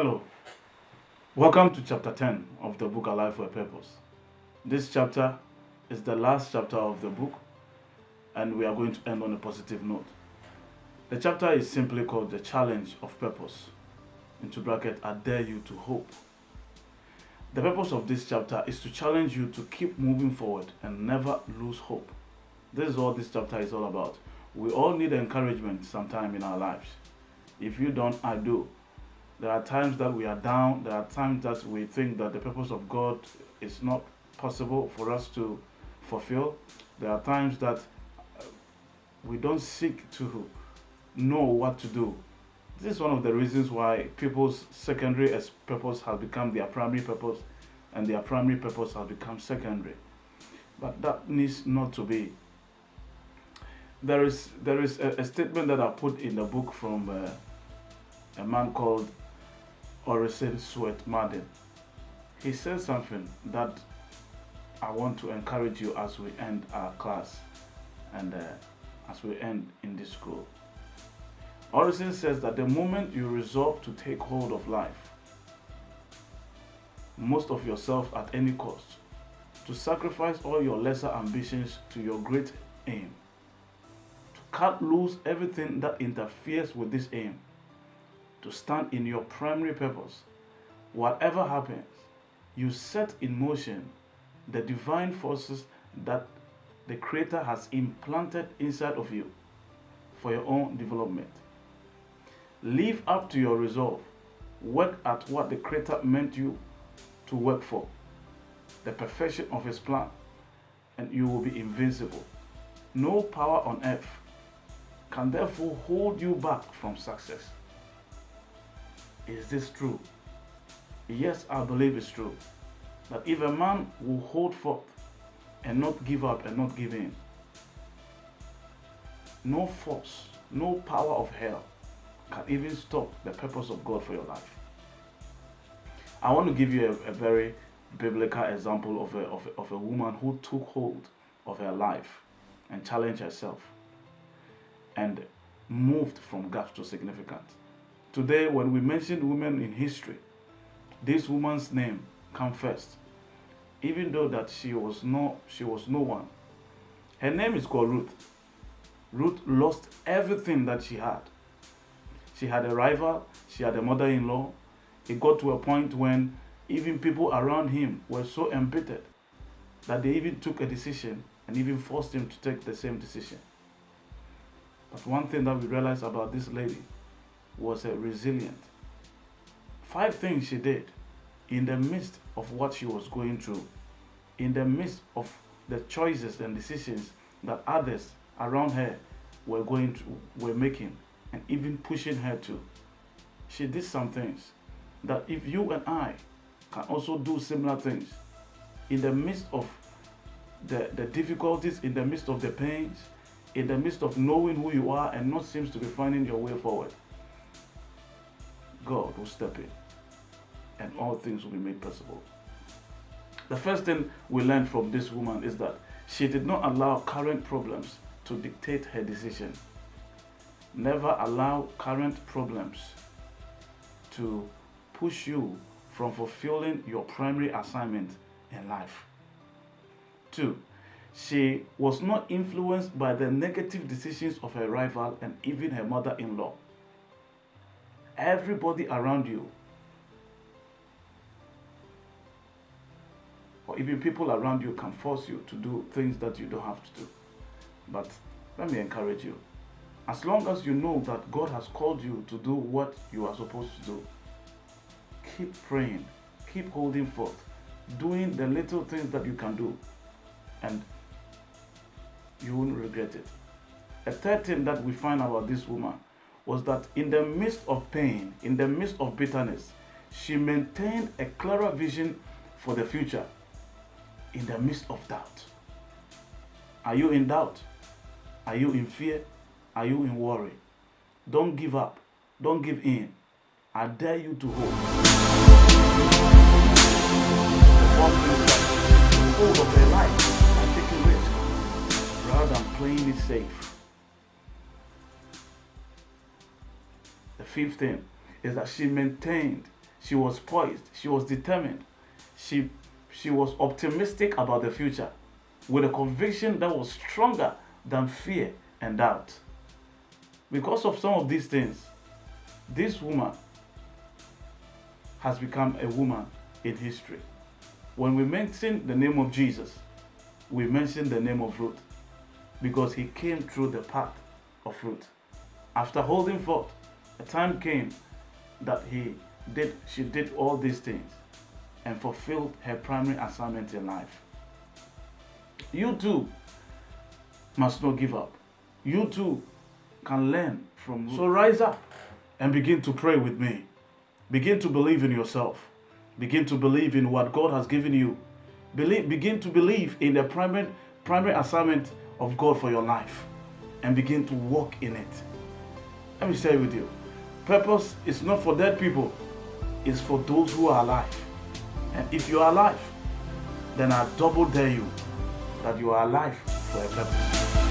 Hello, welcome to chapter 10 of the book Alive for a Purpose. This chapter is the last chapter of the book, and we are going to end on a positive note. The chapter is simply called The Challenge of Purpose. Into bracket, I dare you to hope. The purpose of this chapter is to challenge you to keep moving forward and never lose hope. This is what this chapter is all about. We all need encouragement sometime in our lives. If you don't, I do. There are times that we are down. There are times that we think that the purpose of God is not possible for us to fulfill. There are times that we don't seek to know what to do. This is one of the reasons why people's secondary purpose has become their primary purpose, and their primary purpose has become secondary. But that needs not to be. There is a statement that I put in the book from a man called Orison Swett Marden. He says something that I want to encourage you as we end our class and as we end in this school. Orison says that the moment you resolve to take hold of life, most of yourself at any cost, to sacrifice all your lesser ambitions to your great aim, to cut loose everything that interferes with this aim, to stand in your primary purpose, whatever happens, you set in motion the divine forces that the Creator has implanted inside of you for your own development. Live up to your resolve. Work at what the Creator meant you to work for, the perfection of His plan, and you will be invincible. No power on earth can therefore hold you back from success. Is this true? Yes, I believe it's true. That if a man will hold forth and not give up and not give in, no force, no power of hell can even stop the purpose of God for your life. I want to give you a very biblical example of a woman who took hold of her life and challenged herself and moved from gaps to significance. Today, when we mention women in history, this woman's name comes first, even though that she was no one. Her name is called Ruth. Ruth lost everything that she had. She had a rival, she had a mother-in-law. It got to a point when even people around him were so embittered that they even took a decision and even forced him to take the same decision. But one thing that we realize about this lady was resilient. 5 things she did in the midst of what she was going through, in the midst of the choices and decisions that others around her were making and even pushing her to. She did some things that if you and I can also do similar things in the midst of the difficulties, in the midst of the pains, in the midst of knowing who you are and not seems to be finding your way forward, God will step in and all things will be made possible. The first thing we learned from this woman is that she did not allow current problems to dictate her decision. Never allow current problems to push you from fulfilling your primary assignment in life. 2, she was not influenced by the negative decisions of her rival and even her mother-in-law. Everybody around you, or even people around you, can force you to do things that you don't have to do. But let me encourage you. As long as you know that God has called you to do what you are supposed to do, keep praying, keep holding forth, doing the little things that you can do, and you won't regret it. A third thing that we find about this woman was that in the midst of pain, in the midst of bitterness, she maintained a clearer vision for the future in the midst of doubt. Are you in doubt? Are you in fear? Are you in worry? Don't give up. Don't give in. I dare you to hope. The fourth thing is that take hold of her life and take a risk rather than playing it safe. The fifth thing is that she maintained She was poised. She was determined. She was optimistic about the future with a conviction that was stronger than fear and doubt. Because of some of these things, this woman has become a woman in history. When we mention the name of Jesus, we mention the name of Ruth because he came through the path of Ruth. After holding forth, a time came that she did all these things and fulfilled her primary assignment in life. You too must not give up. You too can learn from Ruth. So rise up and begin to pray with me. Begin to believe in yourself. Begin to believe in what God has given you. Begin to believe in the primary assignment of God for your life and begin to walk in it. Let me share with you. Purpose is not for dead people. It's for those who are alive. And if you are alive, then I double dare you that you are alive for a purpose.